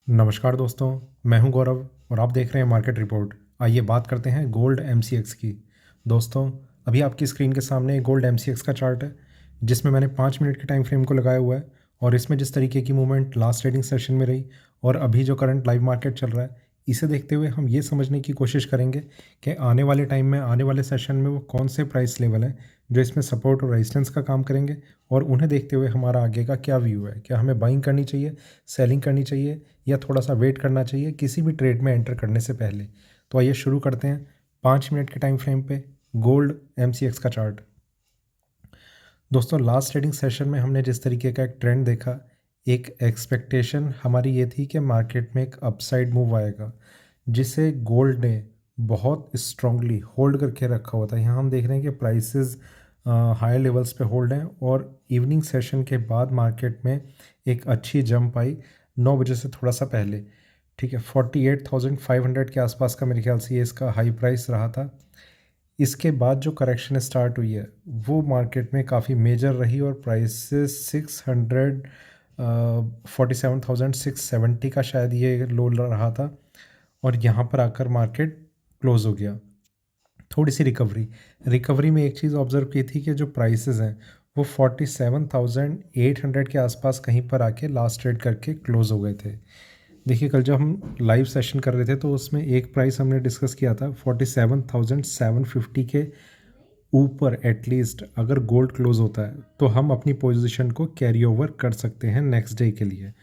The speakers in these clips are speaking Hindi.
नमस्कार दोस्तों, मैं हूं गौरव और आप देख रहे हैं मार्केट रिपोर्ट। आइए बात करते हैं गोल्ड एमसीएक्स की। दोस्तों, अभी आपकी स्क्रीन के सामने गोल्ड एमसीएक्स का चार्ट है, जिसमें मैंने 5 मिनट के टाइम फ्रेम को लगाया हुआ है। और इसमें जिस तरीके की मूवमेंट लास्ट ट्रेडिंग सेशन में रही और अभी जो करंट लाइव मार्केट चल रहा है, इसे देखते हुए हम ये समझने की कोशिश करेंगे कि आने वाले टाइम में, आने वाले सेशन में वो कौन से प्राइस लेवल हैं जो इसमें सपोर्ट और रेजिस्टेंस का काम करेंगे। और उन्हें देखते हुए हमारा आगे का क्या व्यू है, क्या हमें बाइंग करनी चाहिए, सेलिंग करनी चाहिए या थोड़ा सा वेट करना चाहिए किसी भी ट्रेड में एंटर करने से पहले। तो आइए शुरू करते हैं 5 मिनट के टाइम फ्रेम पे गोल्ड एमसीएक्स का चार्ट। दोस्तों, लास्ट ट्रेडिंग सेशन में हमने जिस तरीके का एक ट्रेंड देखा, एक एक्सपेक्टेशन हमारी ये थी कि मार्केट में एक अपसाइड मूव आएगा, जिसे गोल्ड ने बहुत स्ट्रांगली होल्ड करके रखा हुआ था। यहाँ हम देख रहे हैं कि प्राइसेस हायर लेवल्स पे होल्ड हैं और इवनिंग सेशन के बाद मार्केट में एक अच्छी जंप आई 9 बजे से थोड़ा सा पहले। ठीक है, 48,500 के आसपास का मेरे ख्याल से ये इसका हाई प्राइस रहा था। इसके बाद जो करेक्शन स्टार्ट हुई है वो मार्केट में काफ़ी मेजर रही और प्राइसेस 47,670 का शायद ये लो रहा था और यहाँ पर आकर मार्केट क्लोज हो गया। थोड़ी सी रिकवरी में एक चीज़ ऑब्ज़र्व की थी कि जो प्राइसेस हैं वो 47,800 के आसपास कहीं पर आके लास्ट ट्रेड करके क्लोज हो गए थे। देखिए, कल जब हम लाइव सेशन कर रहे थे तो उसमें एक प्राइस हमने डिस्कस किया था 47,750 के ऊपर। एटलीस्ट अगर गोल्ड क्लोज होता है तो हम अपनी पोजीशन को कैरी ओवर कर सकते हैं नेक्स्ट डे के लिए।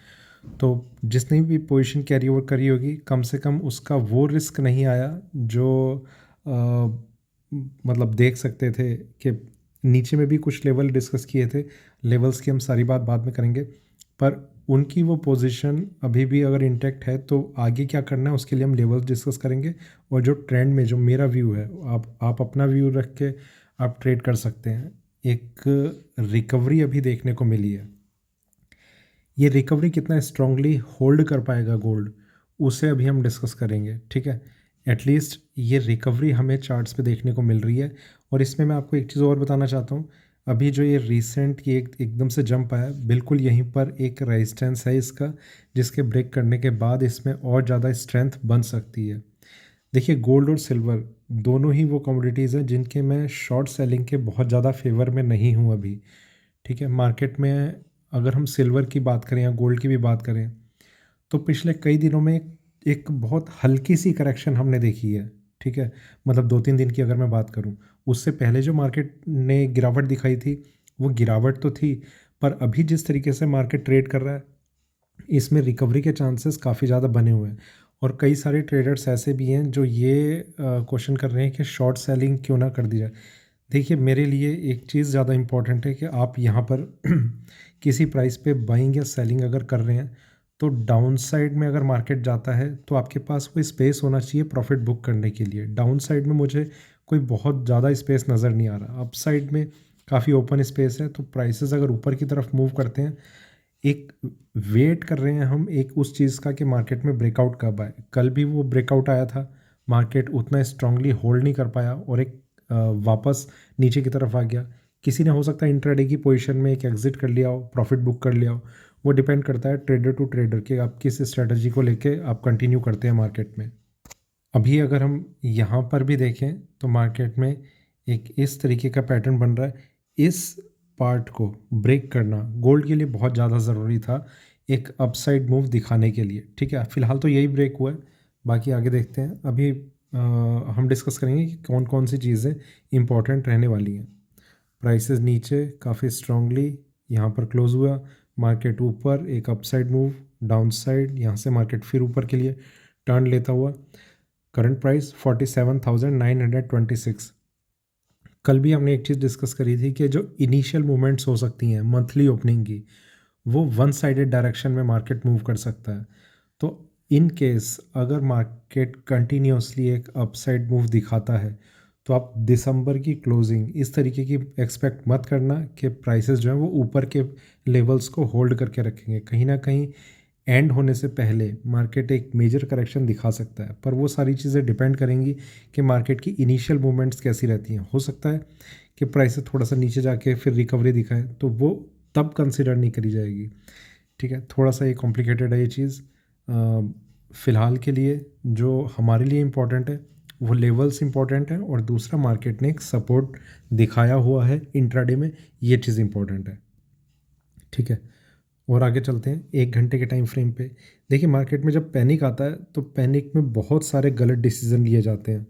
तो जिसने भी पोजीशन कैरी ओवर करी होगी, कम से कम उसका वो रिस्क नहीं आया जो मतलब देख सकते थे कि नीचे में भी कुछ लेवल डिस्कस किए थे। लेवल्स की हम सारी बात बाद में करेंगे, पर उनकी वो पोजीशन अभी भी अगर इंटैक्ट है तो आगे क्या करना है उसके लिए हम लेवल्स डिस्कस करेंगे। और जो ट्रेंड में जो मेरा व्यू है, आप अपना व्यू रख के आप ट्रेड कर सकते हैं। एक रिकवरी अभी देखने को मिली है, ये रिकवरी कितना स्ट्रांगली होल्ड कर पाएगा गोल्ड, उसे अभी हम डिस्कस करेंगे। ठीक है, एटलीस्ट ये रिकवरी हमें चार्ट्स पे देखने को मिल रही है। और इसमें मैं आपको एक चीज़ और बताना चाहता हूँ। अभी जो ये रिसेंट की एकदम से जंप आया, बिल्कुल यहीं पर एक रेजिस्टेंस है इसका, जिसके ब्रेक करने के बाद इसमें और ज़्यादा स्ट्रेंथ बन सकती है। देखिए, गोल्ड और सिल्वर दोनों ही वो कमोडिटीज़ हैं जिनके मैं शॉर्ट सेलिंग के बहुत ज़्यादा फेवर में नहीं हूँ अभी। ठीक है, मार्केट में अगर हम सिल्वर की बात करें या गोल्ड की भी बात करें तो पिछले कई दिनों में एक बहुत हल्की सी करेक्शन हमने देखी है। ठीक है, मतलब 2-3 दिन की अगर मैं बात करूं, उससे पहले जो मार्केट ने गिरावट दिखाई थी वो गिरावट तो थी, पर अभी जिस तरीके से मार्केट ट्रेड कर रहा है इसमें रिकवरी के चांसेस काफ़ी ज़्यादा बने हुए हैं। और कई सारे ट्रेडर्स ऐसे भी हैं जो ये क्वेश्चन कर रहे हैं कि शॉर्ट सेलिंग क्यों ना कर दी जाए। देखिए, मेरे लिए एक चीज़ ज़्यादा इम्पॉर्टेंट है कि आप यहाँ पर किसी प्राइस पे बाइंग या सेलिंग अगर कर रहे हैं तो डाउन साइड में अगर मार्केट जाता है तो आपके पास कोई स्पेस होना चाहिए प्रॉफिट बुक करने के लिए। डाउन साइड में मुझे कोई बहुत ज़्यादा स्पेस नज़र नहीं आ रहा। अप साइड में काफ़ी ओपन स्पेस है, तो प्राइसेस अगर ऊपर की तरफ मूव करते हैं, एक वेट कर रहे हैं हम एक उस चीज़ का कि मार्केट में ब्रेकआउट कब आए। कल भी वो ब्रेकआउट आया था, मार्केट उतना स्ट्रांगली होल्ड नहीं कर पाया और एक वापस नीचे की तरफ आ गया। किसी ने हो सकता है इंट्राडे की पोजीशन में एक एग्जिट कर लिया हो, प्रॉफिट बुक कर लिया हो। वो डिपेंड करता है ट्रेडर टू ट्रेडर कि आप किस स्ट्रेटजी को लेके आप कंटिन्यू करते हैं मार्केट में। अभी अगर हम यहाँ पर भी देखें तो मार्केट में एक इस तरीके का पैटर्न बन रहा है। इस पार्ट को ब्रेक करना गोल्ड के लिए बहुत ज़्यादा ज़रूरी था, एक अपसाइड मूव दिखाने के लिए। ठीक है, फिलहाल तो यही ब्रेक हुआ है, बाकी आगे देखते हैं। अभी हम डिस्कस करेंगे कि कौन कौन सी चीज़ें इंपॉर्टेंट रहने वाली हैं। प्राइसेस नीचे काफ़ी स्ट्रांगली यहाँ पर क्लोज हुआ, मार्केट ऊपर एक अपसाइड मूव, डाउन साइड यहाँ से मार्केट फिर ऊपर के लिए टर्न लेता हुआ। Current price 47,926। कल भी हमने एक चीज़ डिस्कस करी थी कि जो इनिशियल मूवमेंट्स हो सकती हैं मंथली ओपनिंग की, वो वन साइडेड डायरेक्शन में मार्केट मूव कर सकता है। तो इन केस अगर मार्केट कंटिन्यूसली एक अपसाइड मूव दिखाता है तो आप दिसंबर की क्लोजिंग इस तरीके की एक्सपेक्ट मत करना कि प्राइसेस जो है वो ऊपर के लेवल्स को होल्ड करके रखेंगे। कहीं ना कहीं एंड होने से पहले मार्केट एक मेजर करेक्शन दिखा सकता है, पर वो सारी चीज़ें डिपेंड करेंगी कि मार्केट की इनिशियल मूवमेंट्स कैसी रहती हैं। हो सकता है कि प्राइसेस थोड़ा सा नीचे जाके फिर रिकवरी दिखाए, तो वो तब कंसिडर नहीं करी जाएगी। ठीक है, थोड़ा सा ये कॉम्प्लिकेटेड है ये चीज़। फ़िलहाल के लिए जो हमारे लिए इम्पोर्टेंट है वो लेवल्स इम्पोर्टेंट है, और दूसरा मार्केट ने एक सपोर्ट दिखाया हुआ है इंट्राडे में, ये चीज़ इम्पोर्टेंट है। ठीक है, और आगे चलते हैं 1 घंटे के टाइम फ्रेम पे। देखिए मार्केट में जब पैनिक आता है तो पैनिक में बहुत सारे गलत डिसीजन लिए जाते हैं।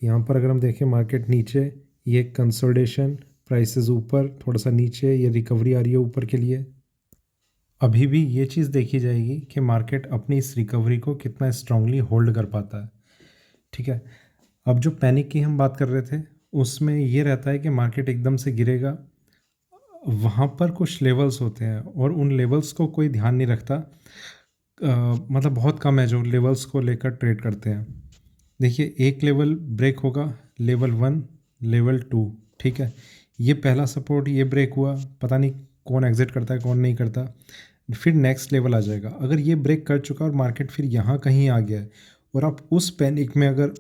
यहाँ पर अगर हम देखें मार्केट नीचे, ये कंसोलिडेशन, प्राइसेस ऊपर, थोड़ा सा नीचे, ये रिकवरी आ रही है ऊपर के लिए। अभी भी ये चीज़ देखी जाएगी कि मार्केट अपनी इस रिकवरी को कितना स्ट्रांगली होल्ड कर पाता है। ठीक है, अब जो पैनिक की हम बात कर रहे थे उसमें ये रहता है कि मार्केट एकदम से गिरेगा, वहाँ पर कुछ लेवल्स होते हैं और उन लेवल्स को कोई ध्यान नहीं रखता। मतलब बहुत कम है जो लेवल्स को लेकर ट्रेड करते हैं। देखिए एक लेवल ब्रेक होगा, लेवल 1, लेवल 2, ठीक है, ये पहला सपोर्ट ये ब्रेक हुआ, पता नहीं कौन एग्जिट करता है कौन नहीं करता, फिर नेक्स्ट लेवल आ जाएगा। अगर ये ब्रेक कर चुका और मार्केट फिर यहाँ कहीं आ गया है और आप उस पैनिक में अगर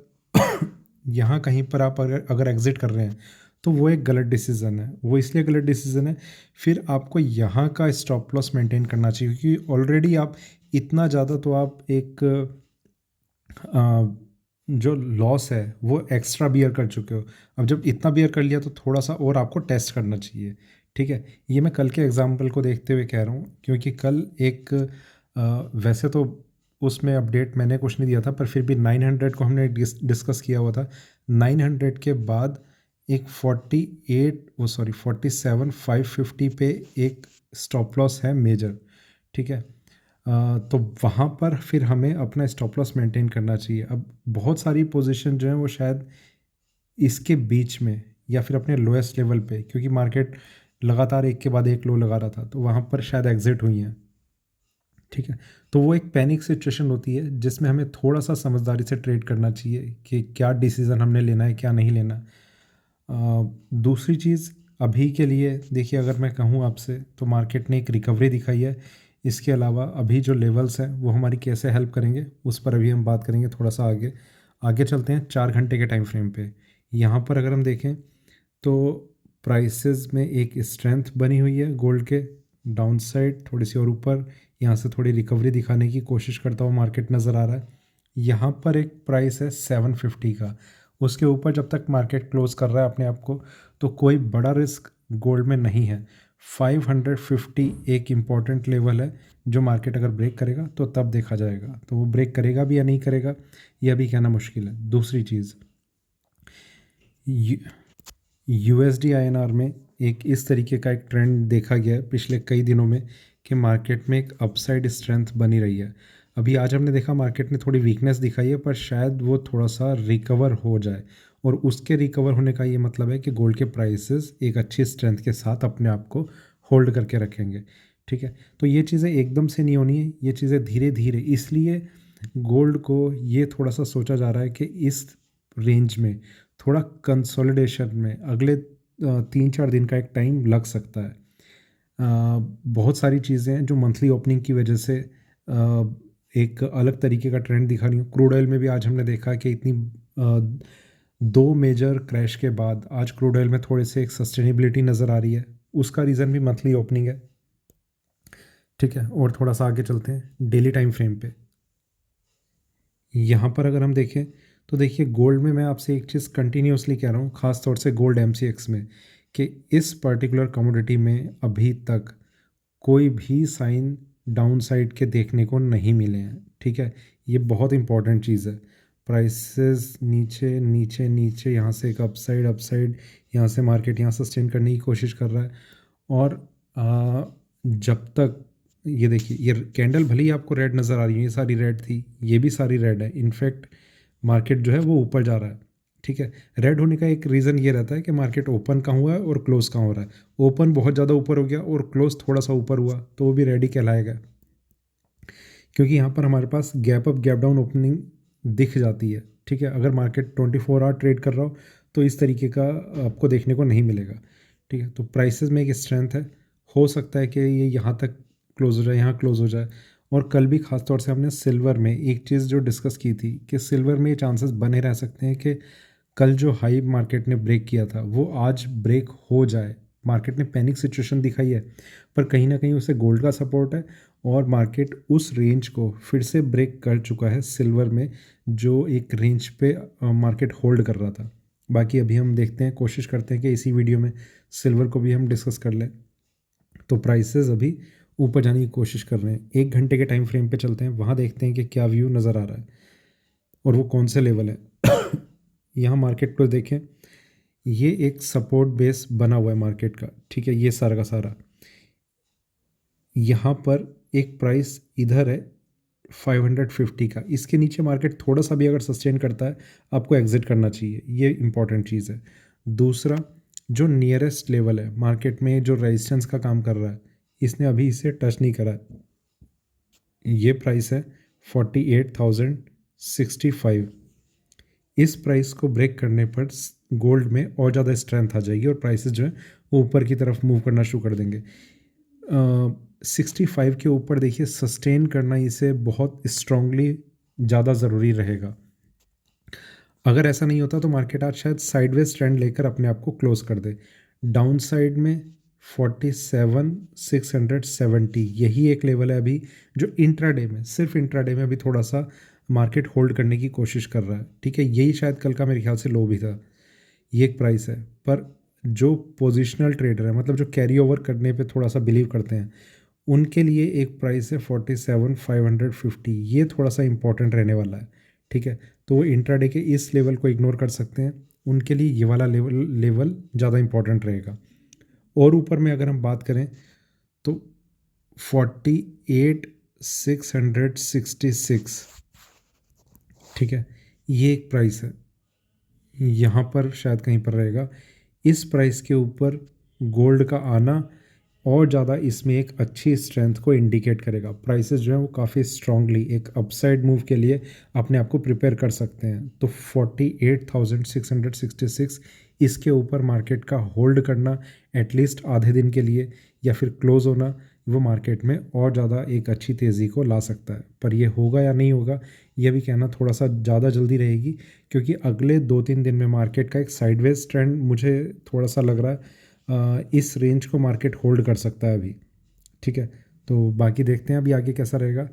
यहाँ कहीं पर आप अगर एग्जिट कर रहे हैं तो वो एक गलत डिसीज़न है। वो इसलिए गलत डिसीज़न है, फिर आपको यहाँ का स्टॉप लॉस मेंटेन करना चाहिए, क्योंकि ऑलरेडी आप इतना ज़्यादा तो आप एक जो लॉस है वो एक्स्ट्रा बियर कर चुके हो। अब जब इतना बियर कर लिया तो थोड़ा सा और आपको टेस्ट करना चाहिए। ठीक है, ये मैं कल के एग्जाम्पल को देखते हुए कह रहा हूँ, क्योंकि कल एक वैसे तो उसमें अपडेट मैंने कुछ नहीं दिया था, पर फिर भी 900 को हमने डिस्कस किया हुआ था। 900 के बाद एक 47 550 पे एक स्टॉप लॉस है मेजर। ठीक है, तो वहाँ पर फिर हमें अपना स्टॉप लॉस मेंटेन करना चाहिए। अब बहुत सारी पोजीशन जो है वो शायद इसके बीच में या फिर अपने लोएस्ट लेवल पे, क्योंकि मार्केट लगातार एक के बाद एक लो लगा रहा था, तो वहाँ पर शायद एग्जिट हुई हैं। ठीक है, तो वो एक पैनिक सिचुएशन होती है जिसमें हमें थोड़ा सा समझदारी से ट्रेड करना चाहिए कि क्या डिसीज़न हमने लेना है क्या नहीं लेना। दूसरी चीज़ अभी के लिए देखिए, अगर मैं कहूँ आपसे तो मार्केट ने एक रिकवरी दिखाई है। इसके अलावा अभी जो लेवल्स हैं वो हमारी कैसे हेल्प करेंगे उस पर अभी हम बात करेंगे थोड़ा सा आगे। आगे चलते हैं 4 घंटे के टाइम फ्रेम पे। यहाँ पर अगर हम देखें तो प्राइसेस में एक स्ट्रेंथ बनी हुई है गोल्ड के, डाउन साइड थोड़ी सी और ऊपर, यहाँ से थोड़ी रिकवरी दिखाने की कोशिश करता हुआ मार्केट नज़र आ रहा है। यहाँ पर एक प्राइस है 750 का, उसके ऊपर जब तक मार्केट क्लोज कर रहा है अपने आप को तो कोई बड़ा रिस्क गोल्ड में नहीं है। 550 एक इम्पॉर्टेंट लेवल है जो मार्केट अगर ब्रेक करेगा तो तब देखा जाएगा, तो वो ब्रेक करेगा भी या नहीं करेगा ये अभी कहना मुश्किल है। दूसरी चीज़, यूएसडी आईएनआर में एक इस तरीके का एक ट्रेंड देखा गया है पिछले कई दिनों में कि मार्केट में एक अपसाइड स्ट्रेंथ बनी रही है। अभी आज हमने देखा मार्केट ने थोड़ी वीकनेस दिखाई है, पर शायद वो थोड़ा सा रिकवर हो जाए, और उसके रिकवर होने का ये मतलब है कि गोल्ड के प्राइसेस एक अच्छी स्ट्रेंथ के साथ अपने आप को होल्ड करके रखेंगे। ठीक है, तो ये चीज़ें एकदम से नहीं होनी है, ये चीज़ें धीरे धीरे, इसलिए गोल्ड को ये थोड़ा सा सोचा जा रहा है कि इस रेंज में थोड़ा कंसोलिडेशन में अगले 3-4 दिन का एक टाइम लग सकता है। बहुत सारी चीज़ें हैं जो मंथली ओपनिंग की वजह से एक अलग तरीके का ट्रेंड दिखा रही हूँ। क्रूड ऑयल में भी आज हमने देखा कि इतनी 2 मेजर क्रैश के बाद आज क्रूड ऑयल में थोड़े से एक सस्टेनेबिलिटी नज़र आ रही है, उसका रीज़न भी मंथली ओपनिंग है। ठीक है, और थोड़ा सा आगे चलते हैं डेली टाइम फ्रेम पे। यहाँ पर अगर हम देखें तो देखिए गोल्ड में मैं आपसे एक चीज़ कंटिन्यूसली कह रहा हूँ, ख़ास तौर से गोल्ड एमसीएक्स में, कि इस पर्टिकुलर कमोडिटी में अभी तक कोई भी साइन डाउन साइड के देखने को नहीं मिले हैं। ठीक है, ये बहुत इंपॉर्टेंट चीज़ है। प्राइसेस नीचे नीचे नीचे, यहाँ से एक अपसाइड अपसाइड, यहाँ से मार्केट यहाँ सस्टेन करने की कोशिश कर रहा है। और जब तक ये देखिए, ये कैंडल भले ही आपको रेड नज़र आ रही है, ये सारी रेड थी, ये भी सारी रेड है, इनफैक्ट मार्केट जो है वो ऊपर जा रहा है। ठीक है, रेड होने का एक रीज़न ये रहता है कि मार्केट ओपन कहाँ हुआ है और क्लोज कहाँ हो रहा है। ओपन बहुत ज़्यादा ऊपर हो गया और क्लोज थोड़ा सा ऊपर हुआ तो वो भी रेड ही कहलाएगा, क्योंकि यहाँ पर हमारे पास gap up gap down opening दिख जाती है। ठीक है, अगर मार्केट 24 आवर ट्रेड कर रहा हो तो इस तरीके का आपको देखने को नहीं मिलेगा। ठीक है, तो प्राइसेस में एक स्ट्रेंथ है, हो सकता है कि ये यहाँ तक क्लोज हो जाए, यहाँ क्लोज हो जाए। और कल भी खास तौर से हमने सिल्वर में एक चीज़ जो डिस्कस की थी कि सिल्वर में ये चांसेस बने रह सकते हैं कि कल जो हाई मार्केट ने ब्रेक किया था वो आज ब्रेक हो जाए। मार्केट ने पैनिक सिचुएशन दिखाई है, पर कहीं ना कहीं उसे गोल्ड का सपोर्ट है और मार्केट उस रेंज को फिर से ब्रेक कर चुका है सिल्वर में, जो एक रेंज पे मार्केट होल्ड कर रहा था। बाकी अभी हम देखते हैं, कोशिश करते हैं कि इसी वीडियो में सिल्वर को भी हम डिस्कस कर लें। तो प्राइसेस अभी ऊपर जाने की कोशिश कर रहे हैं। 1 घंटे के टाइम फ्रेम पे चलते हैं, वहाँ देखते हैं कि क्या व्यू नज़र आ रहा है और वो कौन से लेवल है। यहाँ मार्केट को देखें, ये एक सपोर्ट बेस बना हुआ है मार्केट का, ठीक है, ये सारा का सारा। यहाँ पर एक प्राइस इधर है 550 का, इसके नीचे मार्केट थोड़ा सा भी अगर सस्टेन करता है आपको एग्जिट करना चाहिए, ये इंपॉर्टेंट चीज़ है। दूसरा, जो नियरेस्ट लेवल है मार्केट में जो रेजिस्टेंस का काम कर रहा है, इसने अभी इसे टच नहीं करा है। ये प्राइस है 48,065। इस प्राइस को ब्रेक करने पर गोल्ड में और ज़्यादा स्ट्रेंथ आ जाएगी और प्राइसेस जो है वो ऊपर की तरफ मूव करना शुरू कर देंगे। 65 के ऊपर देखिए सस्टेन करना इसे बहुत स्ट्रांगली ज़्यादा ज़रूरी रहेगा। अगर ऐसा नहीं होता तो मार्केट आज शायद साइडवेज ट्रेंड लेकर अपने आप को क्लोज कर दे। डाउन साइड में 47,670 यही एक लेवल है अभी, जो इंट्राडे में, सिर्फ इंट्राडे में अभी थोड़ा सा मार्केट होल्ड करने की कोशिश कर रहा है, ठीक है। यही शायद कल का मेरे ख्याल से लो भी था। ये एक प्राइस है, पर जो पोजिशनल ट्रेडर है, मतलब जो कैरी ओवर करने पे थोड़ा सा बिलीव करते हैं, उनके लिए एक प्राइस है 47,550। ये थोड़ा सा इंपॉर्टेंट रहने वाला है, ठीक है। तो वो इंट्राडे के इस लेवल को इग्नोर कर सकते हैं, उनके लिए ये वाला लेवल ज़्यादा इंपॉर्टेंट रहेगा। और ऊपर में अगर हम बात करें तो 48,666, ठीक है, ये एक प्राइस है, यहाँ पर शायद कहीं पर रहेगा। इस प्राइस के ऊपर गोल्ड का आना और ज़्यादा इसमें एक अच्छी स्ट्रेंथ को इंडिकेट करेगा। प्राइसेस जो है वो काफ़ी स्ट्रांगली एक अपसाइड मूव के लिए अपने आप को प्रिपेयर कर सकते हैं। तो 48,666 इसके ऊपर मार्केट का होल्ड करना एटलीस्ट आधे दिन के लिए या फिर क्लोज होना, वो मार्केट में और ज़्यादा एक अच्छी तेज़ी को ला सकता है। पर ये होगा या नहीं होगा ये भी कहना थोड़ा सा ज़्यादा जल्दी रहेगी, क्योंकि अगले 2-3 दिन में मार्केट का एक साइडवेज ट्रेंड मुझे थोड़ा सा लग रहा है इस रेंज को मार्केट होल्ड कर सकता है अभी, ठीक है। तो बाकी देखते हैं अभी आगे कैसा रहेगा।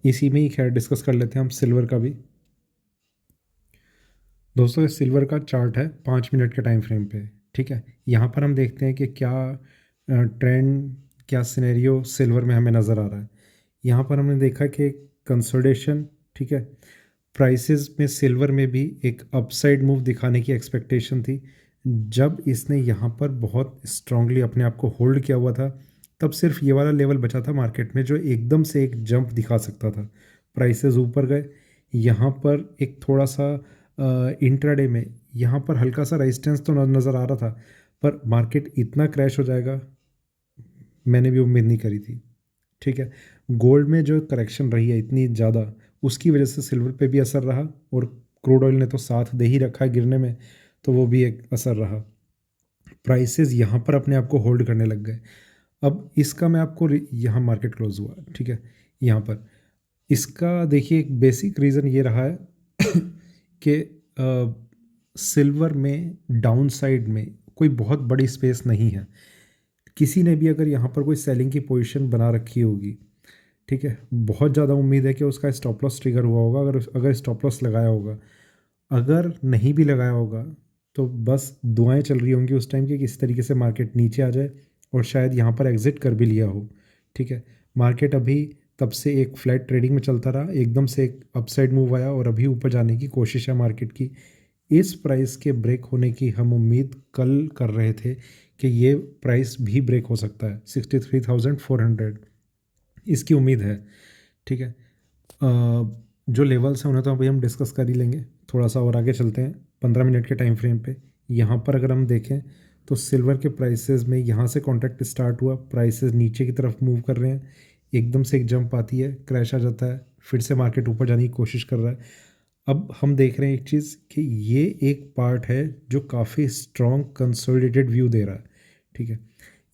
इसी में ही खैर डिस्कस कर लेते हैं हम सिल्वर का भी। दोस्तों, इस सिल्वर का चार्ट है 5 मिनट के टाइम फ्रेम पे, ठीक है। यहाँ पर हम देखते हैं कि क्या ट्रेंड, क्या सिनेरियो सिल्वर में हमें नज़र आ रहा है। यहाँ पर हमने देखा कि कंसोलिडेशन, ठीक है, प्राइसेस में सिल्वर में भी एक अपसाइड मूव दिखाने की एक्सपेक्टेशन थी। जब इसने यहाँ पर बहुत स्ट्रांगली अपने आप को होल्ड किया हुआ था, तब सिर्फ ये वाला लेवल बचा था मार्केट में जो एकदम से एक जंप दिखा सकता था। प्राइसेस ऊपर गए, यहाँ पर एक थोड़ा सा इंट्राडे में यहाँ पर हल्का सा रेजिस्टेंस तो नज़र आ रहा था, पर मार्केट इतना क्रैश हो जाएगा मैंने भी उम्मीद नहीं करी थी, ठीक है। गोल्ड में जो करेक्शन रही है इतनी ज़्यादा, उसकी वजह से सिल्वर पे भी असर रहा, और क्रूड ऑयल ने तो साथ दे ही रखा है गिरने में, तो वो भी एक असर रहा। प्राइसेस यहाँ पर अपने आप को होल्ड करने लग गए। अब इसका मैं आपको, यहाँ मार्केट क्लोज हुआ, ठीक है, यहाँ पर इसका देखिए एक बेसिक रीज़न ये रहा है कि सिल्वर में डाउन साइड में कोई बहुत बड़ी स्पेस नहीं है। किसी ने भी अगर यहाँ पर कोई सेलिंग की पोजीशन बना रखी होगी, ठीक है, बहुत ज़्यादा उम्मीद है कि उसका स्टॉप लॉस ट्रिगर हुआ होगा, अगर स्टॉप लॉस लगाया होगा। अगर नहीं भी लगाया होगा तो बस दुआएं चल रही होंगी उस टाइम की किस तरीके से मार्केट नीचे आ जाए, और शायद यहाँ पर एग्जिट कर भी लिया हो, ठीक है। मार्केट अभी तब से एक फ्लैट ट्रेडिंग में चलता रहा, एकदम से एक अपसाइड मूव आया और अभी ऊपर जाने की कोशिश है मार्केट की। इस प्राइस के ब्रेक होने की हम उम्मीद कल कर रहे थे कि ये प्राइस भी ब्रेक हो सकता है 63,400, इसकी उम्मीद है, ठीक है। जो लेवल्स हैं उन्हें तो अभी हम डिस्कस कर ही लेंगे, थोड़ा सा और आगे चलते हैं 15 मिनट के टाइम फ्रेम पे। यहाँ पर अगर हम देखें तो सिल्वर के प्राइसेस में यहाँ से कॉन्ट्रैक्ट स्टार्ट हुआ, प्राइसेस नीचे की तरफ मूव कर रहे हैं, एकदम से एक जंप आती है, क्रैश आ जाता है, फिर से मार्केट ऊपर जाने की कोशिश कर रहा है। अब हम देख रहे हैं एक चीज़ कि ये एक पार्ट है जो काफ़ी स्ट्रॉन्ग कंसोलिडेटेड व्यू दे रहा है, ठीक है।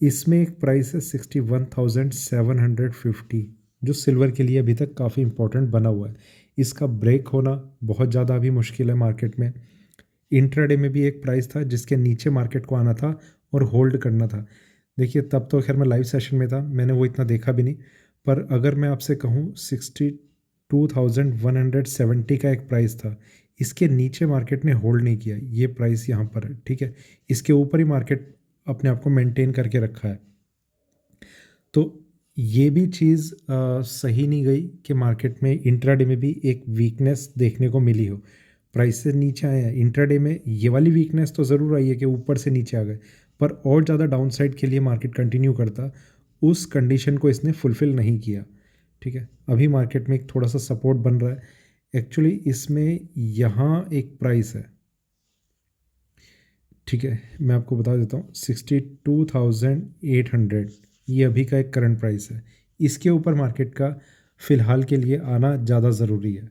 इसमें एक प्राइस है 61,750, जो सिल्वर के लिए अभी तक काफ़ी इंपॉर्टेंट बना हुआ है। इसका ब्रेक होना बहुत ज़्यादा अभी मुश्किल है मार्केट में। इंट्राडे में भी एक प्राइस था जिसके नीचे मार्केट को आना था और होल्ड करना था। देखिए तब तो खैर मैं लाइव सेशन में था, मैंने वो इतना देखा भी नहीं, पर अगर मैं आपसे कहूँ 62,170 का एक प्राइस था, इसके नीचे मार्केट ने होल्ड नहीं किया, ये प्राइस यहाँ पर है, ठीक है। इसके ऊपर ही मार्केट अपने आप को मेंटेन करके रखा है। तो ये भी चीज़ सही नहीं गई कि मार्केट में इंट्राडे में भी एक वीकनेस देखने को मिली हो, प्राइस से नीचे आए हैं इंट्राडे में, ये वाली वीकनेस तो ज़रूर आई है कि ऊपर से नीचे आ गए, पर और ज़्यादा डाउनसाइड के लिए मार्केट कंटिन्यू करता, उस कंडीशन को इसने फुलफ़िल नहीं किया, ठीक है। अभी मार्केट में एक थोड़ा सा सपोर्ट बन रहा है, एक्चुअली इसमें यहाँ एक प्राइस है, ठीक है, मैं आपको बता देता हूँ 62,800 ये अभी का एक करंट प्राइस है, इसके ऊपर मार्केट का फ़िलहाल के लिए आना ज़्यादा ज़रूरी है।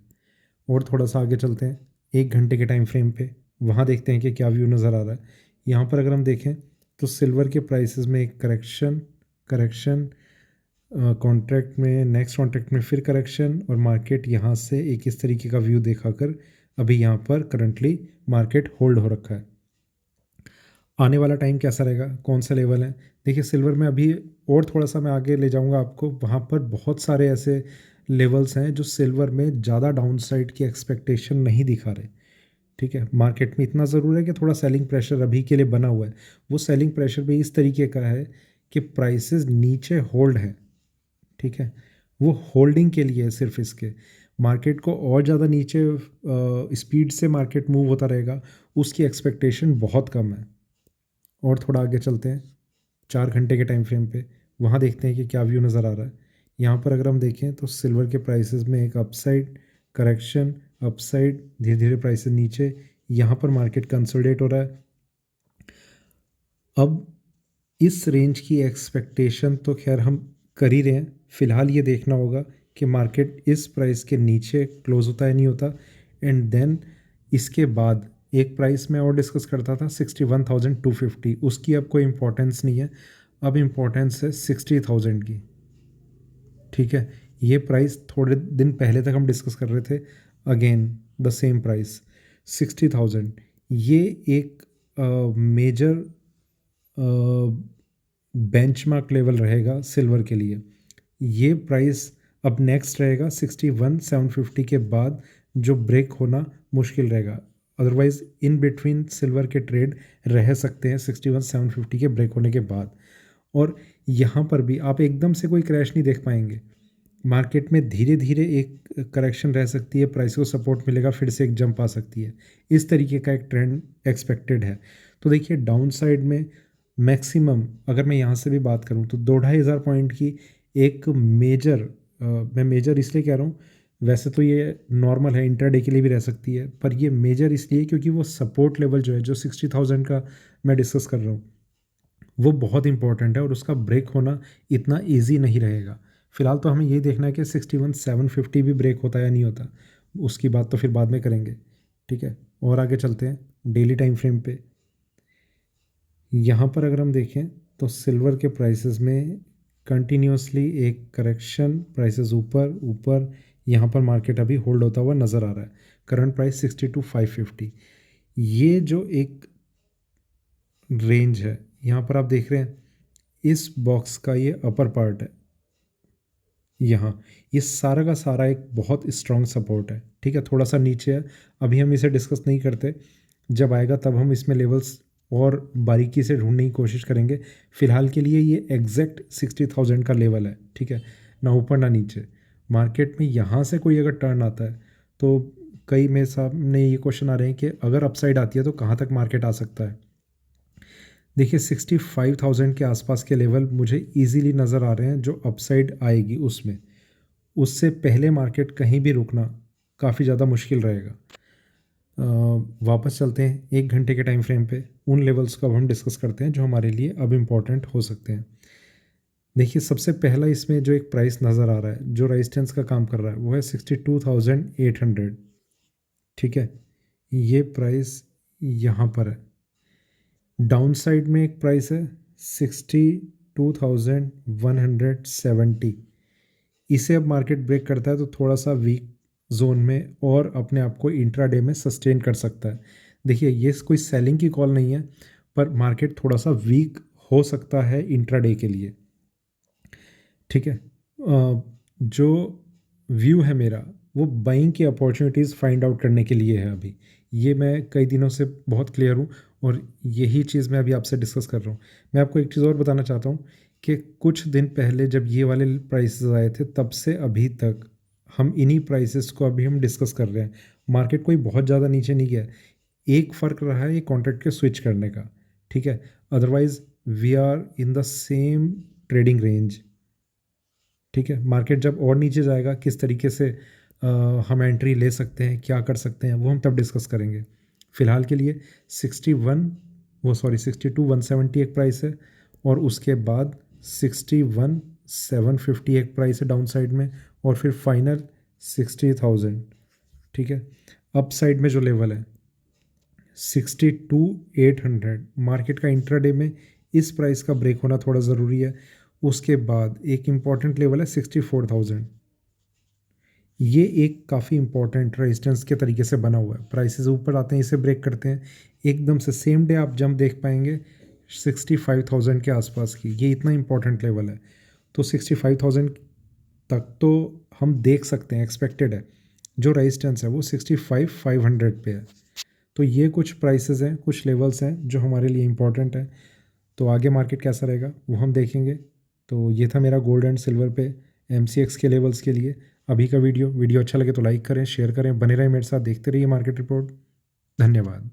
और थोड़ा सा आगे चलते हैं 1 घंटे के टाइम फ्रेम पे, वहाँ देखते हैं कि क्या व्यू नज़र आ रहा है। यहाँ पर अगर हम देखें तो सिल्वर के प्राइसेस में एक करेक्शन करेक्शन कॉन्ट्रैक्ट में, नेक्स्ट कॉन्ट्रैक्ट में फिर करेक्शन, और मार्केट यहाँ से एक इस तरीके का व्यू दिखाकर अभी यहाँ पर करंटली मार्केट होल्ड हो रखा है। आने वाला टाइम कैसा रहेगा, कौन सा लेवल है, देखिए सिल्वर में अभी और थोड़ा सा मैं आगे ले जाऊंगा आपको, वहाँ पर बहुत सारे ऐसे लेवल्स हैं जो सिल्वर में ज़्यादा डाउनसाइड की एक्सपेक्टेशन नहीं दिखा रहे, ठीक है। मार्केट में इतना ज़रूर है कि थोड़ा सेलिंग प्रेशर अभी के लिए बना हुआ है, वो सेलिंग प्रेशर भी इस तरीके का है कि प्राइसेस नीचे होल्ड है, ठीक है, वो होल्डिंग के लिए है सिर्फ, इसके मार्केट को और ज़्यादा नीचे स्पीड से मार्केट मूव होता रहेगा, उसकी एक्सपेक्टेशन बहुत कम है। और थोड़ा आगे चलते हैं 4 घंटे के टाइम फ्रेम पे, वहाँ देखते हैं कि क्या व्यू नज़र आ रहा है। यहाँ पर अगर हम देखें तो सिल्वर के प्राइसेस में एक अपसाइड करेक्शन, अपसाइड, धीरे धीरे प्राइसेस नीचे, यहाँ पर मार्केट कंसोलिडेट हो रहा है। अब इस रेंज की एक्सपेक्टेशन तो खैर हम कर ही रहे हैं, फ़िलहाल ये देखना होगा कि मार्केट इस प्राइस के नीचे क्लोज़ होता है नहीं होता, एंड देन इसके बाद एक प्राइस मैं और डिस्कस करता था 61,250, उसकी अब कोई इम्पोर्टेंस नहीं है, अब इम्पोर्टेंस है 60,000 की, ठीक है। ये प्राइस थोड़े दिन पहले तक हम डिस्कस कर रहे थे, अगेन द सेम प्राइस 60,000, ये एक मेजर बेंचमार्क लेवल रहेगा सिल्वर के लिए। ये प्राइस अब नेक्स्ट रहेगा 61,750 के बाद, जो ब्रेक होना मुश्किल रहेगा, अदरवाइज़ इन बिटवीन सिल्वर के ट्रेड रह सकते हैं 61,750 के ब्रेक होने के बाद। और यहाँ पर भी आप एकदम से कोई क्रैश नहीं देख पाएंगे, मार्केट में धीरे धीरे एक करेक्शन रह सकती है, प्राइस को सपोर्ट मिलेगा, फिर से एक जंप आ सकती है, इस तरीके का एक ट्रेंड एक्सपेक्टेड है। तो देखिए डाउन साइड में मैक्सिमम अगर मैं यहाँ से भी बात करूँ तो 2-2,500 पॉइंट की एक मेजर, मैं मेजर इसलिए कह रहा हूँ, वैसे तो ये नॉर्मल है, इंटरडे के लिए भी रह सकती है, पर ये मेजर इसलिए क्योंकि वो सपोर्ट लेवल जो है, जो 60,000 का मैं डिस्कस कर रहा हूँ, वो बहुत इंपॉर्टेंट है, और उसका ब्रेक होना इतना ईजी नहीं रहेगा। फिलहाल तो हमें यही देखना है कि 61,750 भी ब्रेक होता है या नहीं होता, उसकी बात तो फिर बाद में करेंगे, ठीक है। और आगे चलते हैं डेली टाइम फ्रेम पे, यहाँ पर अगर हम देखें तो सिल्वर के प्राइसेस में कंटिन्यूसली एक करेक्शन, प्राइसेस ऊपर ऊपर, यहाँ पर मार्केट अभी होल्ड होता हुआ नज़र आ रहा है, करंट प्राइस 62,550, ये जो एक रेंज है यहाँ पर आप देख रहे हैं, इस बॉक्स का ये अपर पार्ट है, यहाँ ये सारा का सारा एक बहुत स्ट्रॉन्ग सपोर्ट है, ठीक है, थोड़ा सा नीचे है, अभी हम इसे डिस्कस नहीं करते, जब आएगा तब हम इसमें लेवल्स और बारीकी से ढूंढने की कोशिश करेंगे। फ़िलहाल के लिए ये एग्जैक्ट 60,000 का लेवल है, ठीक है, ना ऊपर ना नीचे। मार्केट में यहाँ से कोई अगर टर्न आता है तो कई मेरे सामने ये क्वेश्चन आ रहे हैं कि अगर अपसाइड आती है तो कहाँ तक मार्केट आ सकता है। देखिए 65,000 के आसपास के लेवल मुझे इजीली नज़र आ रहे हैं जो अपसाइड आएगी, उसमें उससे पहले मार्केट कहीं भी रुकना काफ़ी ज़्यादा मुश्किल रहेगा। वापस चलते हैं 1 घंटे के टाइम फ्रेम पे, उन लेवल्स को अब हम डिस्कस करते हैं जो हमारे लिए अब इम्पॉर्टेंट हो सकते हैं। देखिए सबसे पहला इसमें जो एक प्राइस नज़र आ रहा है जो रेजिस्टेंस का काम कर रहा है, वो है 62,800, ठीक है, ये प्राइस यहाँ पर है। डाउन साइड में एक प्राइस है 62,170, इसे अब मार्केट ब्रेक करता है तो थोड़ा सा वीक जोन में और अपने आप को इंट्राडे में सस्टेन कर सकता है। देखिए ये कोई सेलिंग की कॉल नहीं है, पर मार्केट थोड़ा सा वीक हो सकता है इंट्राडे के लिए। ठीक है, जो व्यू है मेरा वो बाइंग की अपॉर्चुनिटीज़ फाइंड आउट करने के लिए है अभी। ये मैं कई दिनों से बहुत क्लियर हूँ और यही चीज़ मैं अभी आपसे डिस्कस कर रहा हूँ। मैं आपको एक चीज़ और बताना चाहता हूँ कि कुछ दिन पहले जब ये वाले प्राइसेस आए थे तब से अभी तक हम इन्हीं प्राइसेस को अभी हम डिस्कस कर रहे हैं। मार्केट कोई बहुत ज़्यादा नीचे नहीं गया। एक फ़र्क रहा है ये कॉन्ट्रैक्ट के स्विच करने का। ठीक है, otherwise we are in the same trading range. ठीक है, मार्केट जब और नीचे जाएगा किस तरीके से हम एंट्री ले सकते हैं, क्या कर सकते हैं, वो हम तब डिस्कस करेंगे। फ़िलहाल के लिए 62 170 एक प्राइस है और उसके बाद 61 750 एक प्राइस है डाउन साइड में और फिर फाइनल 60,000। ठीक है, अप साइड में जो लेवल है 62,800। मार्केट का इंट्राडे में इस प्राइस का ब्रेक होना थोड़ा ज़रूरी है। उसके बाद एक इम्पॉर्टेंट लेवल है 64,000। ये एक काफ़ी इंपॉर्टेंट रेजिस्टेंस के तरीके से बना हुआ है। प्राइसेस ऊपर आते हैं, इसे ब्रेक करते हैं, एकदम से सेम डे आप जंप देख पाएंगे 65,000 के आसपास की। ये इतना इंपॉर्टेंट लेवल है, तो 65,000 तक तो हम देख सकते हैं, एक्सपेक्टेड है। जो रेजिस्टेंस है वो 65,500 पे है। तो ये कुछ प्राइसेस हैं, कुछ लेवल्स हैं जो हमारे लिए इंपॉर्टेंट है। तो आगे मार्केट कैसा रहेगा वो हम देखेंगे। तो ये था मेरा गोल्ड एंड सिल्वर पे MCX के लेवल्स के लिए अभी का वीडियो अच्छा लगे तो लाइक करें, शेयर करें, बने रहें मेरे साथ, देखते रहिए मार्केट रिपोर्ट। धन्यवाद।